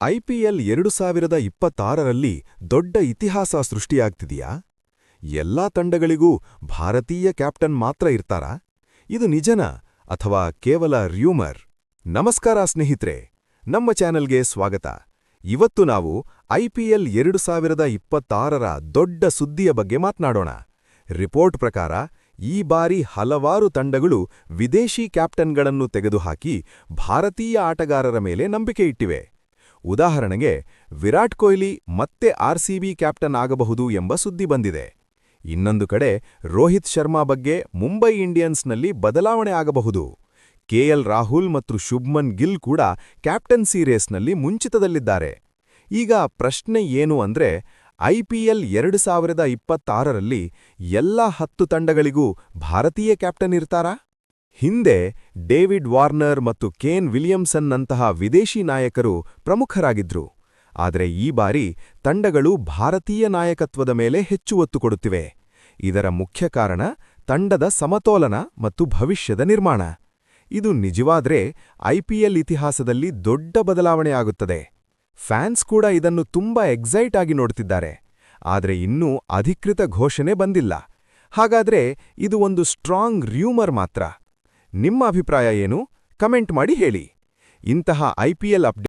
IPL 2026ರಲ್ಲಿ ದೊಡ್ಡ ಇತಿಹಾಸ ಸೃಷ್ಟಿಯಾಗ್ತಿದೆಯಾ? ಎಲ್ಲಾ ತಂಡಗಳಿಗೂ ಭಾರತೀಯ ಕ್ಯಾಪ್ಟನ್ ಮಾತ್ರ ಇರ್ತಾರಾ? ಇದು ನಿಜನಾ ಅಥವಾ ಕೇವಲ ರ್ಯೂಮರ್? ನಮಸ್ಕಾರ ಸ್ನೇಹಿತರೆ, ನಮ್ಮ ಚಾನೆಲ್ಗೆ ಸ್ವಾಗತ. ಇವತ್ತು ನಾವು ಐಪಿಎಲ್ 2026ರ ದೊಡ್ಡ ಸುದ್ದಿಯ ಬಗ್ಗೆ ಮಾತನಾಡೋಣ. ರಿಪೋರ್ಟ್ ಪ್ರಕಾರ ಈ ಬಾರಿ ಹಲವಾರು ತಂಡಗಳು ವಿದೇಶಿ ಕ್ಯಾಪ್ಟನ್ಗಳನ್ನು ತೆಗೆದುಹಾಕಿ ಭಾರತೀಯ ಆಟಗಾರರ ಮೇಲೆ ನಂಬಿಕೆ ಇಟ್ಟಿವೆ. ಉದಾಹರಣೆಗೆ, ವಿರಾಟ್ ಕೊಹ್ಲಿ ಮತ್ತೆ ಆರ್ಸಿಬಿ ಕ್ಯಾಪ್ಟನ್ ಆಗಬಹುದು ಎಂಬ ಸುದ್ದಿ ಬಂದಿದೆ. ಇನ್ನೊಂದು ಕಡೆ ರೋಹಿತ್ ಶರ್ಮಾ ಬಗ್ಗೆ ಮುಂಬೈ ಇಂಡಿಯನ್ಸ್ನಲ್ಲಿ ಬದಲಾವಣೆ ಆಗಬಹುದು. ಕೆಎಲ್ ರಾಹುಲ್ ಮತ್ತು ಶುಭ್ಮನ್ ಗಿಲ್ ಕೂಡ ಕ್ಯಾಪ್ಟನ್ಸಿ ರೇಸ್ನಲ್ಲಿ ಮುಂಚಿತದಲ್ಲಿದ್ದಾರೆ. ಈಗ ಪ್ರಶ್ನೆ ಏನು ಅಂದ್ರೆ, ಐಪಿಎಲ್ 2026ರಲ್ಲಿ ಎಲ್ಲ 10 ತಂಡಗಳಿಗೂ ಭಾರತೀಯ ಕ್ಯಾಪ್ಟನ್ ಇರ್ತಾರಾ? ಹಿಂದೆ ಡೇವಿಡ್ ವಾರ್ನರ್ ಮತ್ತು ಕೇನ್ ವಿಲಿಯಮ್ಸನ್ನಂತಹ ವಿದೇಶಿ ನಾಯಕರು ಪ್ರಮುಖರಾಗಿದ್ರು. ಆದರೆ ಈ ಬಾರಿ ತಂಡಗಳು ಭಾರತೀಯ ನಾಯಕತ್ವದ ಮೇಲೆ ಹೆಚ್ಚು ಒತ್ತು ಕೊಡುತ್ತಿವೆ. ಇದರ ಮುಖ್ಯ ಕಾರಣ ತಂಡದ ಸಮತೋಲನ ಮತ್ತು ಭವಿಷ್ಯದ ನಿರ್ಮಾಣ. ಇದು ನಿಜವಾದ್ರೆ ಐಪಿಎಲ್ ಇತಿಹಾಸದಲ್ಲಿ ದೊಡ್ಡ ಬದಲಾವಣೆ ಆಗುತ್ತದೆ. ಫ್ಯಾನ್ಸ್ ಕೂಡ ಇದನ್ನು ತುಂಬಾ ಎಕ್ಸೈಟ್ ಆಗಿ ನೋಡ್ತಿದ್ದಾರೆ. ಆದರೆ ಇನ್ನೂ ಅಧಿಕೃತ ಘೋಷಣೆ ಬಂದಿಲ್ಲ. ಹಾಗಾದ್ರೆ ಇದು ಒಂದು ಸ್ಟ್ರಾಂಗ್ ರ್ಯೂಮರ್ ಮಾತ್ರ. ನಿಮ್ಮ ಅಭಿಪ್ರಾಯ ಏನು? ಕಮೆಂಟ್ ಮಾಡಿ ಹೇಳಿ. ಇಂತಹ ಐಪಿಎಲ್ ಅಪ್ಡೇಟ್